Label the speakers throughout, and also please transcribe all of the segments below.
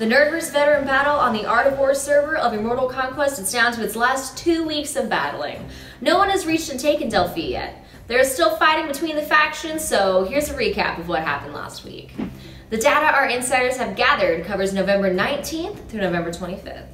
Speaker 1: The Rehearse veteran battle on the Art of War server of Immortal Conquest is down to its last 2 weeks of battling. No one has reached and taken Delphi yet. There is still fighting between the factions, so here's a recap of what happened last week. The data our insiders have gathered covers November 19th through November 25th.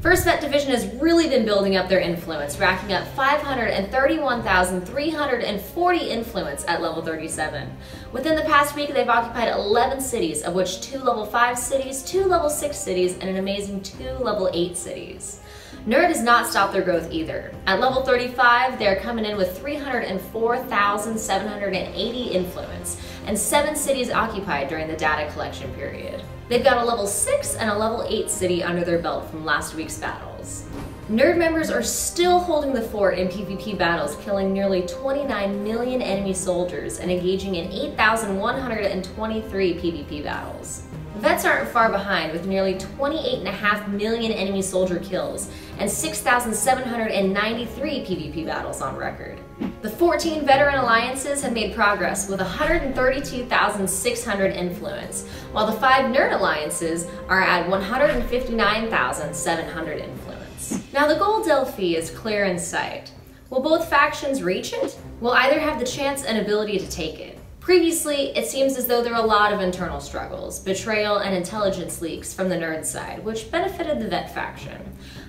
Speaker 1: 1st Vet Division has really been building up their influence, racking up 531,340 influence at level 37. Within the past week, they've occupied 11 cities, of which 2 level 5 cities, 2 level 6 cities, and an amazing 2 level 8 cities. Nerd has not stopped their growth either. At level 35, they're coming in with 304,780 influence, and 7 cities occupied during the data collection period. They've got a level 6 and a level 8 city under their belt from last week's battles. Nerd members are still holding the fort in PvP battles, killing nearly 29 million enemy soldiers and engaging in 8,123 PvP battles. Vets aren't far behind, with nearly 28.5 million enemy soldier kills and 6,793 PvP battles on record. The 14 veteran alliances have made progress with 132,600 influence, while the 5 nerd alliances are at 159,700 influence. Now the goal Delphi is clear in sight. Will both factions reach it? Will either have the chance and ability to take it? Previously, it seems as though there were a lot of internal struggles, betrayal, and intelligence leaks from the nerd side, which benefited the vet faction.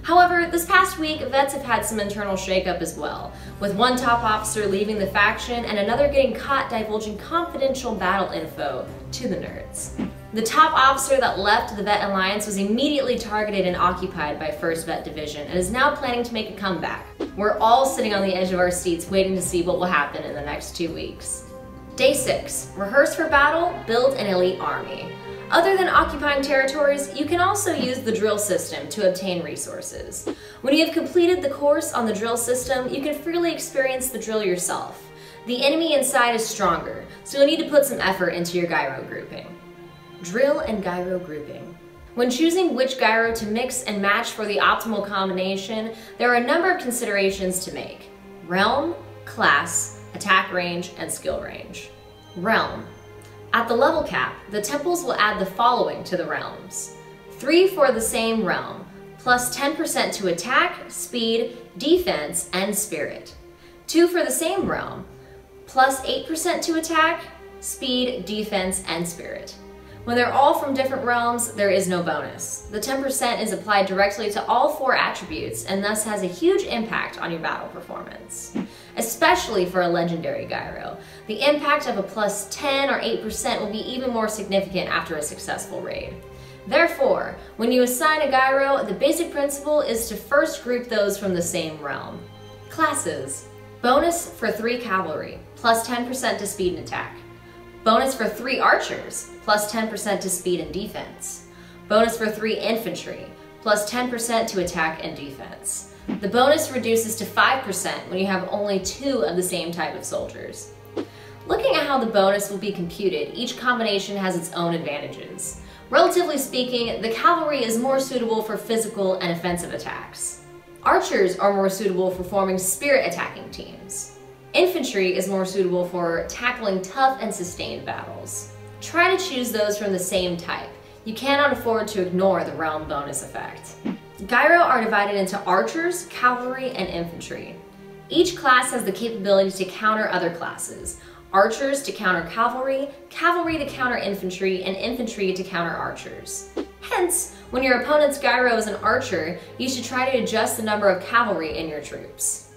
Speaker 1: However, this past week, vets have had some internal shakeup as well, with one top officer leaving the faction and another getting caught divulging confidential battle info to the nerds. The top officer that left the Vet Alliance was immediately targeted and occupied by 1st Vet Division and is now planning to make a comeback. We're all sitting on the edge of our seats waiting to see what will happen in the next 2 weeks. Day 6. Rehearse for battle, build an elite army. Other than occupying territories, you can also use the drill system to obtain resources. When you have completed the course on the drill system, you can freely experience the drill yourself. The enemy inside is stronger, so you'll need to put some effort into your gyro grouping. Drill and gyro grouping. When choosing which gyro to mix and match for the optimal combination, there are a number of considerations to make: realm, class, attack range, and skill range. Realm. At the level cap, the temples will add the following to the realms: 3 for the same realm, plus 10% to attack, speed, defense, and spirit. 2 for the same realm, plus 8% to attack, speed, defense, and spirit. When they're all from different realms, there is no bonus. The 10% is applied directly to all 4 attributes and thus has a huge impact on your battle performance. Especially for a legendary gyro, the impact of a plus 10 or 8% will be even more significant after a successful raid. Therefore, when you assign a gyro, the basic principle is to first group those from the same realm. Classes. Bonus for 3 cavalry, plus 10% to speed and attack. Bonus for 3 archers, plus 10% to speed and defense. Bonus for 3 infantry, plus 10% to attack and defense. The bonus reduces to 5% when you have only 2 of the same type of soldiers. Looking at how the bonus will be computed, each combination has its own advantages. Relatively speaking, the cavalry is more suitable for physical and offensive attacks. Archers are more suitable for forming spirit attacking teams. Infantry is more suitable for tackling tough and sustained battles. Try to choose those from the same type. You cannot afford to ignore the realm bonus effect. Gyro are divided into archers, cavalry, and infantry. Each class has the capability to counter other classes. Archers to counter cavalry, cavalry to counter infantry, and infantry to counter archers. Hence, when your opponent's gyro is an archer, you should try to adjust the number of cavalry in your troops.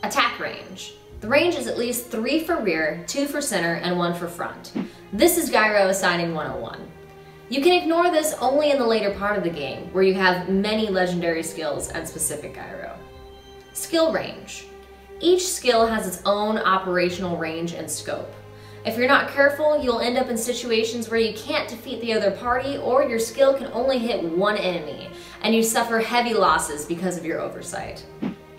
Speaker 1: Attack range. The range is at least 3 for rear, 2 for center, and 1 for front. This is gyro assigning 101. You can ignore this only in the later part of the game, where you have many legendary skills and specific gyro. Skill range. Each skill has its own operational range and scope. If you're not careful, you'll end up in situations where you can't defeat the other party, or your skill can only hit one enemy, and you suffer heavy losses because of your oversight.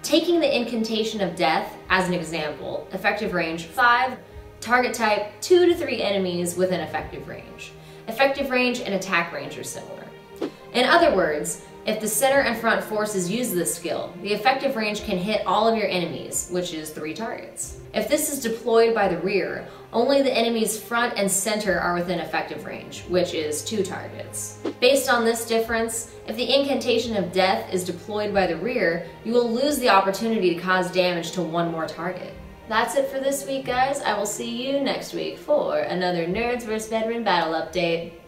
Speaker 1: Taking the incantation of death as an example, effective range 5, target type 2 to 3 enemies within effective range. Effective range and attack range are similar. In other words, if the center and front forces use this skill, the effective range can hit all of your enemies, which is 3 targets. If this is deployed by the rear, Only the enemy's front and center are within effective range, which is 2 targets. Based on this difference, if the incantation of death is deployed by the rear, you will lose the opportunity to cause damage to 1 more target. That's it for this week, guys. I will see you next week for another Nerds vs. Veteran Battle update.